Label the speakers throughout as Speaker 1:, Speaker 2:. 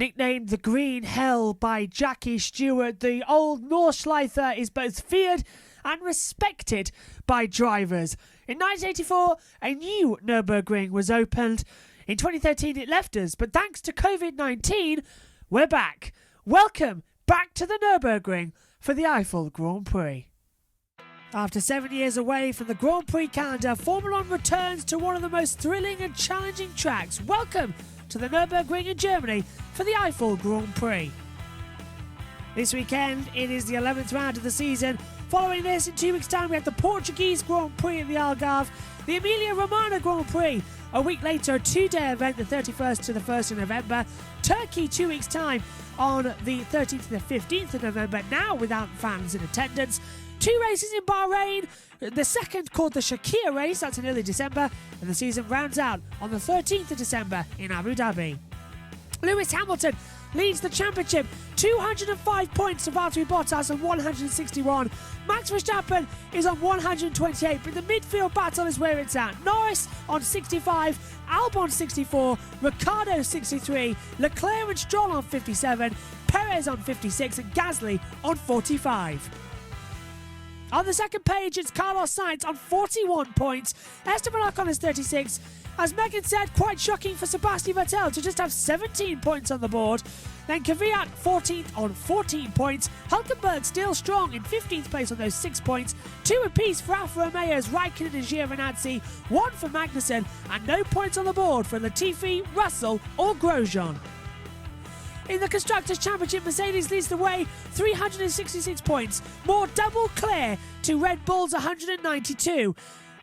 Speaker 1: Nicknamed the Green Hell by Jackie Stewart, the old Nordschleife is both feared and respected by drivers. In 1984, a new Nurburgring was opened. In 2013, it left us, but thanks to COVID-19, we're back. Welcome back to the Nurburgring for the Eiffel Grand Prix. After 7 years away from the Grand Prix calendar, Formula 1 returns to one of the most thrilling and challenging tracks. Welcome to the Nurburgring in Germany for the Eiffel Grand Prix. This weekend, it is the 11th round of the season. Following this, in 2 weeks' time, we have the Portuguese Grand Prix in the Algarve, the Emilia-Romagna Grand Prix. A week later, a two-day event, the 31st to the 1st of November. Turkey, 2 weeks' time, on the 13th to the 15th of November, now without fans in attendance. 2 races in Bahrain, the second called the Shakir race, that's in early December, and the season rounds out on the 13th of December in Abu Dhabi. Lewis Hamilton leads the championship, 205 points to Valtteri Bottas on 161. Max Verstappen is on 128, but the midfield battle is where it's at. Norris on 65, Albon 64, Ricciardo 63, Leclerc and Stroll on 57, Perez on 56, and Gasly on 45. On the second page, it's Carlos Sainz on 41 points. Esteban Ocon is 36. As Megan said, quite shocking for Sebastian Vettel to just have 17 points on the board. Then Kvyat 14th on 14 points. Hülkenberg still strong in 15th place on those 6 points. 2 apiece for Alfa Romeo's Raikkonen and Giovinazzi. 1 for Magnussen, and no points on the board for Latifi, Russell or Grosjean. In the Constructors' Championship, Mercedes leads the way, 366 points, more double clear to Red Bull's 192.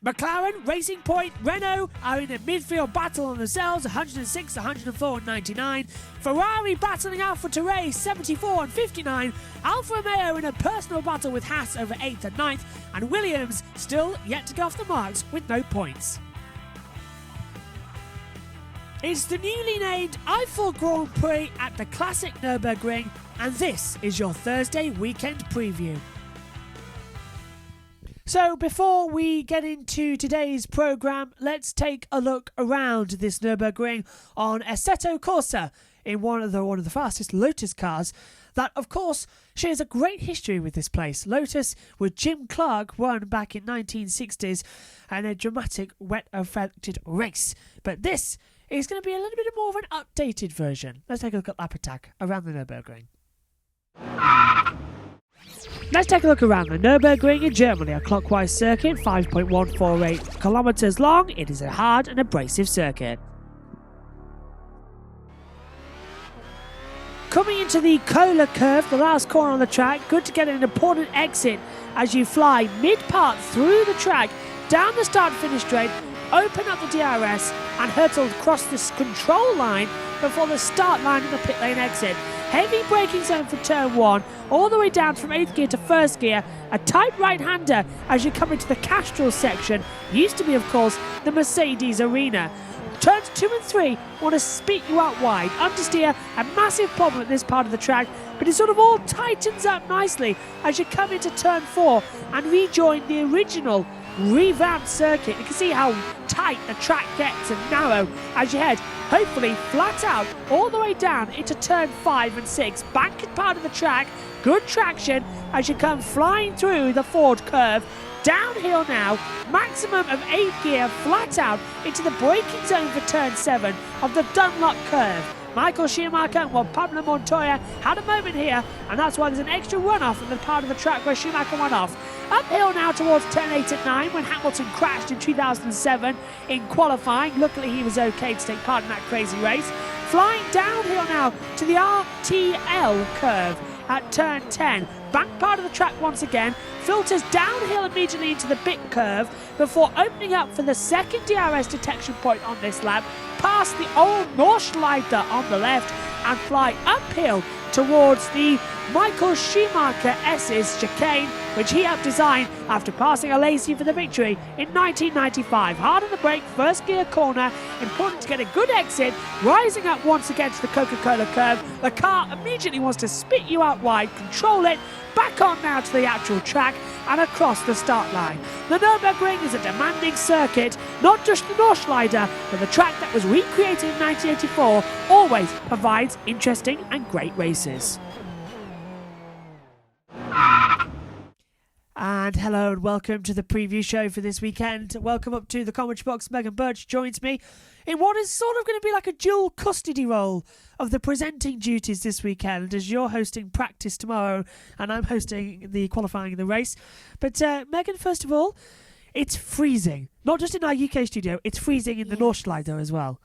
Speaker 1: McLaren, Racing Point, Renault are in a midfield battle on themselves, 106, 104 and 99. Ferrari battling AlphaTauri, 74 and 59. Alfa Romeo in a personal battle with Haas over 8th and 9th. And Williams still yet to go off the marks with no points. It's the newly named Eiffel Grand Prix at the classic Nürburgring, and this is your Thursday weekend preview. So before we get into today's programme, let's take a look around this Nürburgring on Assetto Corsa in one of the fastest Lotus cars that, of course, shares a great history with this place. Lotus, with Jim Clark, won back in 1960s and a dramatic wet-affected race. But this is going to be a little bit more of an updated version. Let's take a look at lap attack around the Nürburgring. Let's take a look around the Nürburgring in Germany, a clockwise circuit, 5.148 kilometres long. It is a hard and abrasive circuit. Coming into the Rtl Curve, the last corner on the track, good to get an important exit as you fly mid-part through the track, down the start-finish straight, open up the DRS and hurtle across this control line before the start line of the pit lane exit. Heavy braking zone for turn 1, all the way down from 8th gear to 1st gear. A tight right-hander as you come into the Castrol section. Used to be, of course, the Mercedes Arena. Turns 2 and 3 want to spit you out wide. Understeer, a massive problem at this part of the track, but it sort of all tightens up nicely as you come into turn 4 and rejoin the original revamped circuit. You can see how tight the track gets and narrow as you head, hopefully flat out, all the way down into turn 5 and 6. Banked part of the track, good traction as you come flying through the Ford curve. Downhill now, maximum of 8th gear, flat out into the braking zone for turn 7 of the Dunlop curve. Michael Schumacher and Juan Pablo Montoya had a moment here, and that's why there's an extra runoff in the part of the track where Schumacher went off. Uphill now towards turn 8 and 9 when Hamilton crashed in 2007 in qualifying. Luckily he was okay to take part in that crazy race. Flying downhill now to the Rtl Curve at turn 10. Back part of the track once again, filters downhill immediately into the bit curve before opening up for the second DRS detection point on this lap, past the old Nordschleife on the left and fly uphill towards the Michael Schumacher S's chicane, which he helped design after passing Alesi for the victory in 1995. Hard on the brake, first gear corner, important to get a good exit, rising up once again to the Coca-Cola curve. The car immediately wants to spit you out wide, control it, back on now to the actual track and across the start line. The Nurburgring is a demanding circuit, not just the Nordschleife, but the track that was recreated in 1984 always provides interesting and great races. And hello and welcome to the preview show for this weekend. Welcome up to the commentary box. Megan Birch joins me in what is sort of going to be like a dual custody role of the presenting duties this weekend, as you're hosting practice tomorrow and I'm hosting the qualifying of the race. But Megan, first of all, it's freezing. Not just in our UK studio, it's freezing in the Nordschleife as well.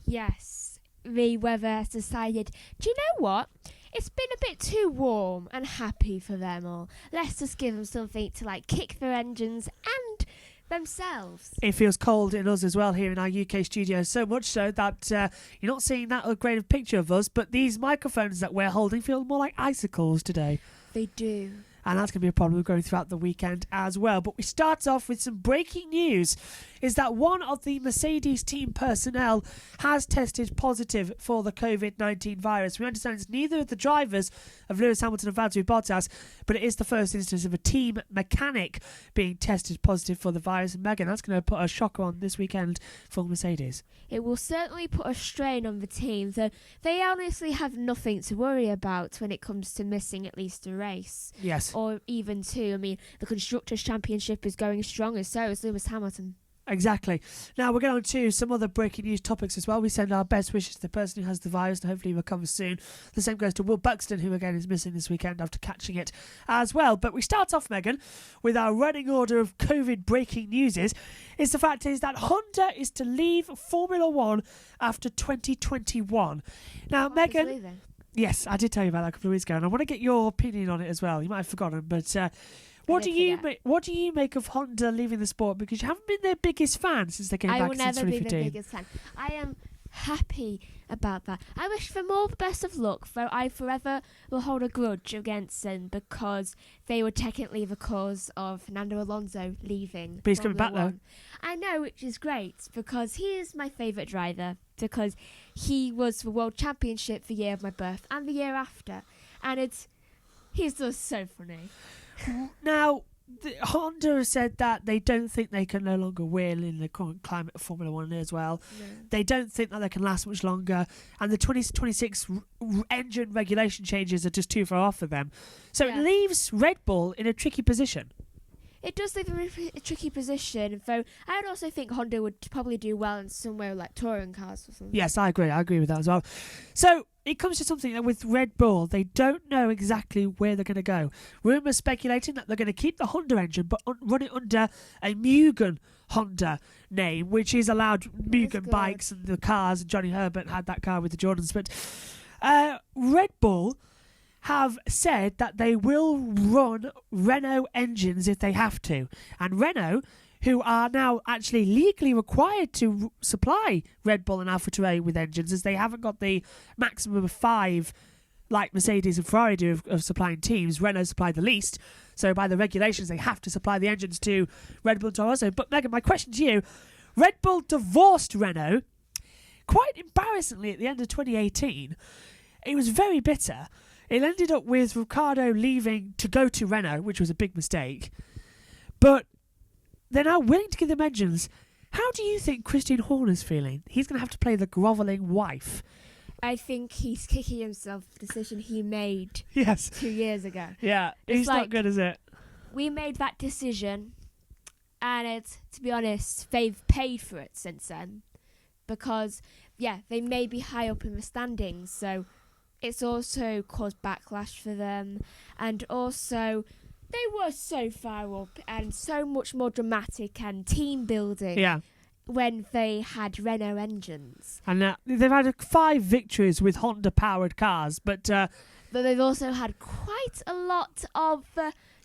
Speaker 2: Yes, the weather has decided. Do you know what? It's been a bit too warm and happy for them all. Let's just give them something to kick their engines and themselves.
Speaker 1: It feels cold in us as well here in our UK studio, so much so that you're not seeing that great of picture of us, but these microphones that we're holding feel more like icicles today.
Speaker 2: They do.
Speaker 1: And that's going to be a problem going throughout the weekend as well. But we start off with some breaking news, is that one of the Mercedes team personnel has tested positive for the COVID-19 virus. We understand it's neither of the drivers of Lewis Hamilton and Valtteri Bottas, but it is the first instance of a team mechanic being tested positive for the virus. And Megan, that's going to put a shocker on this weekend for Mercedes.
Speaker 2: It will certainly put a strain on the team, though they honestly have nothing to worry about when it comes to missing at least a race.
Speaker 1: Yes.
Speaker 2: Or even two. I mean, the Constructors' Championship is going strong, and so is Lewis Hamilton.
Speaker 1: Exactly. Now we're going on to some other breaking news topics as well. We send our best wishes to the person who has the virus and hopefully recovers soon. The same goes to Will Buxton, who again is missing this weekend after catching it as well. But we start off, Megan, with our running order of COVID breaking news. The fact is that Honda is to leave Formula One after 2021. Now, Megan... Yes, I did tell you about that a couple of weeks ago, and I want to get your opinion on it as well. You might have forgotten, but what do you make of Honda leaving the sport? Because you haven't been their biggest fan since they came back since 2015.
Speaker 2: I will never be their biggest fan. I am happy about that. I wish them all the best of luck, though I forever will hold a grudge against them because they were technically the cause of Fernando Alonso leaving.
Speaker 1: But he's coming back though.
Speaker 2: I know, which is great because he is my favourite driver because he was the World Championship the year of my birth and the year after, and he's just so funny.
Speaker 1: Now, Honda has said that they don't think they can no longer win in the current climate of Formula 1 as well. No. They don't think that they can last much longer. And the 2026 engine regulation changes are just too far off for them. So it leaves Red Bull in a tricky position.
Speaker 2: It does leave them in a tricky position, though I would also think Honda would probably do well in somewhere like touring cars or something.
Speaker 1: Yes, I agree with that as well. So it comes to something that with Red Bull, they don't know exactly where they're going to go. Rumours speculating that they're going to keep the Honda engine, but run it under a Mugen Honda name, which is allowed Mugen bikes and the cars, and Johnny Herbert had that car with the Jordans. But Red Bull have said that they will run Renault engines if they have to. And Renault, who are now actually legally required to supply Red Bull and AlphaTauri with engines, as they haven't got the maximum of 5 like Mercedes and Ferrari do of supplying teams. Renault supply the least. So by the regulations, they have to supply the engines to Red Bull and Toro Rosso. But Megan, my question to you, Red Bull divorced Renault quite embarrassingly at the end of 2018. It was very bitter. It ended up with Ricciardo leaving to go to Renault, which was a big mistake. But they're now willing to give them engines. How do you think Christian Horner's feeling? He's going to have to play the grovelling wife.
Speaker 2: I think he's kicking himself for the decision he made 2 years ago.
Speaker 1: Yeah, it's not good, is it?
Speaker 2: We made that decision, and to be honest, they've paid for it since then. Because, they may be high up in the standings, so it's also caused backlash for them. And also, they were so far up and so much more dramatic and team building when they had Renault engines.
Speaker 1: And they've had 5 victories with Honda-powered cars, but
Speaker 2: they've also had quite a lot of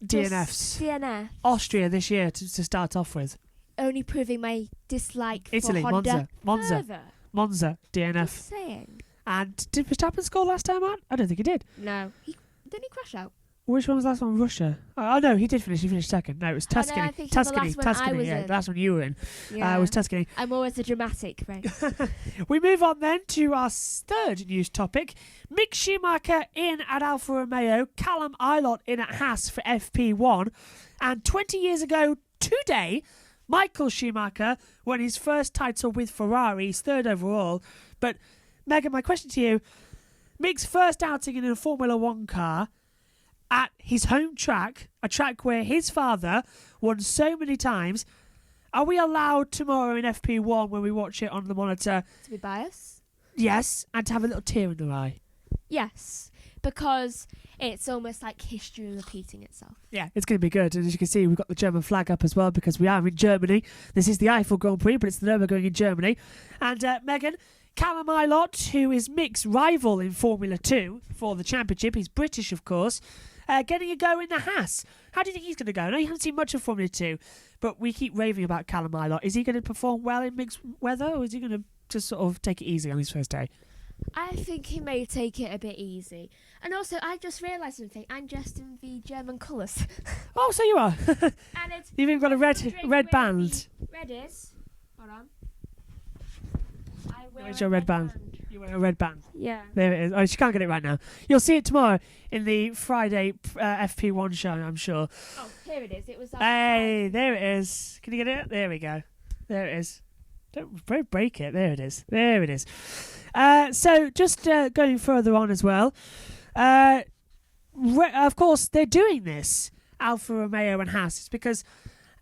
Speaker 1: DNFs. Austria this year to start off with.
Speaker 2: Only proving my dislike
Speaker 1: Italy,
Speaker 2: for Honda
Speaker 1: Monza, DNF.
Speaker 2: Just saying.
Speaker 1: And did Verstappen score last time out? I don't think he did.
Speaker 2: No. Didn't he crash out?
Speaker 1: Which one was the last one? Russia. Oh, no, he did finish. He finished second. No, it was Tuscany.
Speaker 2: I think
Speaker 1: Tuscany.
Speaker 2: the last one I was
Speaker 1: yeah,
Speaker 2: in.
Speaker 1: the last one you were in.
Speaker 2: Yeah.
Speaker 1: Was Tuscany.
Speaker 2: I'm always a dramatic, right?
Speaker 1: We move on then to our third news topic. Mick Schumacher in at Alfa Romeo, Callum Ilott in at Haas for FP1, and 20 years ago today, Michael Schumacher won his first title with Ferrari, his third overall. But Megan, my question to you, Mick's first outing in a Formula One car at his home track, a track where his father won so many times. Are we allowed tomorrow in FP1 when we watch it on the monitor?
Speaker 2: To be biased?
Speaker 1: Yes, and to have a little tear in their eye.
Speaker 2: Yes, because it's almost like history repeating itself.
Speaker 1: Yeah, it's going to be good. And as you can see, we've got the German flag up as well because we are in Germany. This is the Eiffel Grand Prix, but it's the Nurburgring in Germany. And Megan, Callum Ilott, who is Mick's rival in Formula 2 for the championship, he's British, of course, getting a go in the Haas. How do you think he's going to go? I know you haven't seen much of Formula 2, but we keep raving about Callum Ilott. Is he going to perform well in mixed weather, or is he going to just sort of take it easy on his first day?
Speaker 2: I think he may take it a bit easy. And also, I just realised something. I'm dressed in the German colours.
Speaker 1: Oh, so you are.
Speaker 2: And it's
Speaker 1: You've even got a red band.
Speaker 2: Red is. Hold on.
Speaker 1: Where's your red band? You wear a red band.
Speaker 2: Yeah.
Speaker 1: There it is. Oh, she can't get it right now. You'll see it tomorrow in the Friday FP1 show, I'm sure.
Speaker 2: Oh, here it is. It was.
Speaker 1: Hey, there it is. Can you get it? There we go. There it is. Don't break it. There it is. There it is. So just going further on as well. Of course, they're doing this, Alfa Romeo and Haas. It's because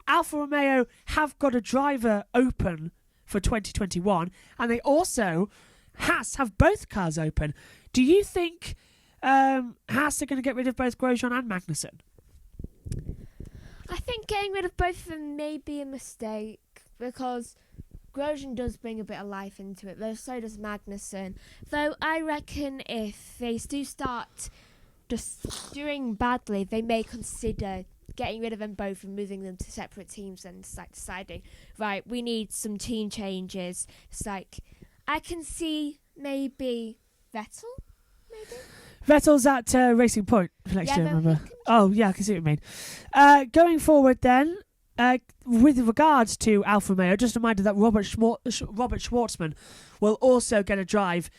Speaker 1: Alfa Romeo have got a driver open for 2021, and they also, Haas, have both cars open. Do you think Haas are going to get rid of both Grosjean and Magnussen?
Speaker 2: I think getting rid of both of them may be a mistake because Grosjean does bring a bit of life into it, though so does Magnussen. Though I reckon if they do start just doing badly, they may consider getting rid of them both and moving them to separate teams and deciding, right, we need some team changes. It's like, I can see maybe Vettel, maybe?
Speaker 1: Vettel's at Racing Point for next year, remember? Oh, yeah, I can see what you mean. Going forward then, with regards to Alfa Romeo, just a reminder that Robert Schwartzman will also get a drive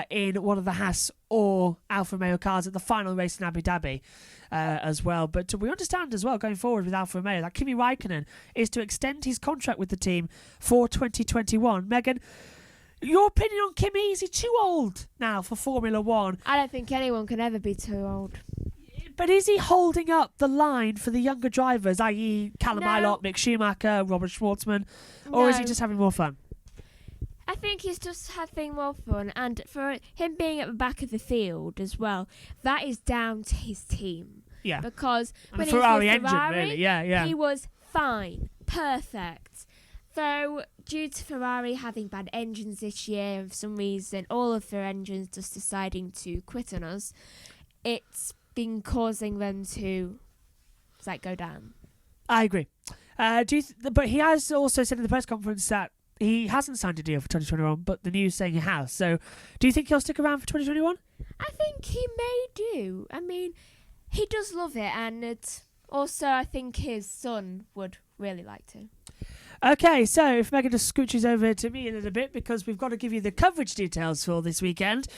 Speaker 1: in one of the Haas or Alfa Romeo cars at the final race in Abu Dhabi as well. But we understand as well, going forward with Alfa Romeo, that Kimi Raikkonen is to extend his contract with the team for 2021. Megan, your opinion on Kimi? Is he too old now for Formula One?
Speaker 2: I don't think anyone can ever be too old.
Speaker 1: But is he holding up the line for the younger drivers, i.e. Callum Ilott, Mick Schumacher, Robert Schwartzman, or is he just having more fun?
Speaker 2: I think he's just having more fun, and for him being at the back of the field as well, that is down to his team.
Speaker 1: Yeah.
Speaker 2: Because
Speaker 1: and
Speaker 2: when
Speaker 1: the Ferrari
Speaker 2: he was with
Speaker 1: engine,
Speaker 2: Ferrari,
Speaker 1: really, yeah.
Speaker 2: he was fine, perfect. Though, due to Ferrari having bad engines this year, and for some reason, all of their engines just deciding to quit on us, it's been causing them to go down.
Speaker 1: I agree. But he has also said in the press conference that he hasn't signed a deal for 2021, but the news saying he has. So do you think he'll stick around for 2021?
Speaker 2: I think he may do. I mean, he does love it, and also I think his son would really like to.
Speaker 1: Okay, so if Megan just scooches over to me a little bit, because we've got to give you the coverage details for this weekend.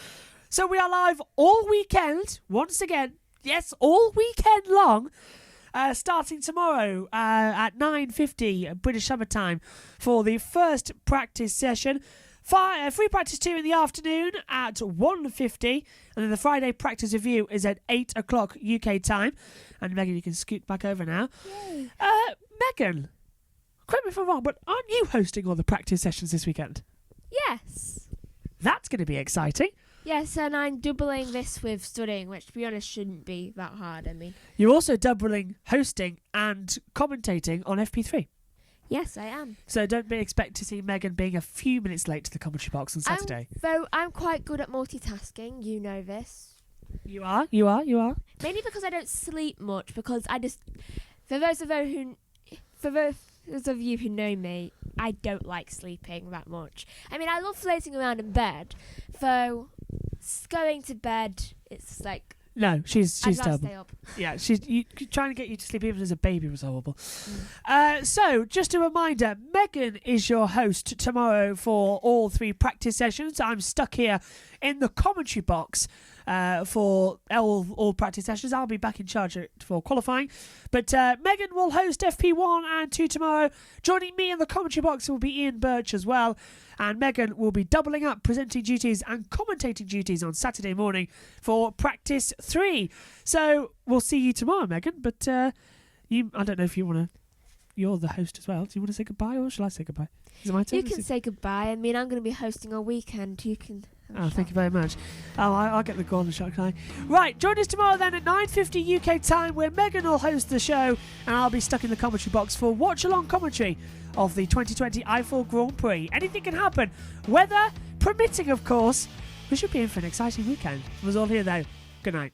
Speaker 1: So we are live all weekend, once again. Yes, all weekend long. Starting tomorrow at 9:50 British Summer Time for the first practice session. Free practice 2 in the afternoon at 1:50, and then the Friday practice review is at 8 o'clock UK time. And Megan, you can scoot back over now.
Speaker 2: Yay.
Speaker 1: Megan, correct me if I'm wrong, but aren't you hosting all the practice sessions this weekend?
Speaker 2: Yes.
Speaker 1: That's going to be exciting.
Speaker 2: Yes, and I'm doubling this with studying, which to be honest shouldn't be that hard. I mean,
Speaker 1: you're also doubling hosting and commentating on FP3.
Speaker 2: Yes, I am.
Speaker 1: So don't expect to see Megan being a few minutes late to the commentary box on Saturday.
Speaker 2: Though I'm quite good at multitasking, you know this.
Speaker 1: You are.
Speaker 2: Mainly because I don't sleep much, because I just... For those of you who know me, I don't like sleeping that much. I mean, I love floating around in bed, though going to bed, it's like
Speaker 1: No, she's
Speaker 2: I'd rather
Speaker 1: terrible.
Speaker 2: stay up.
Speaker 1: Yeah, she's trying to get you to sleep even as a baby was horrible. So, just a reminder, Megan is your host tomorrow for all 3 practice sessions. I'm stuck here in the commentary box for all practice sessions. I'll be back in charge for qualifying. But Megan will host FP1 and 2 tomorrow. Joining me in the commentary box will be Ian Birch as well. And Megan will be doubling up presenting duties and commentating duties on Saturday morning for practice 3. So we'll see you tomorrow, Megan. But I don't know if you want to. You're the host as well. Do you want to say goodbye, or shall I say goodbye? Is it my turn?
Speaker 2: You can say goodbye. I mean, I'm going to be hosting all weekend. You can.
Speaker 1: Oh, thank you very much. I'll get the golden shot, can I? Right, join us tomorrow then at 9:50 UK time, where Megan will host the show, and I'll be stuck in the commentary box for watch-along commentary of the 2020 Eiffel Grand Prix. Anything can happen, weather permitting, of course. We should be in for an exciting weekend. It was all here, though. Good night.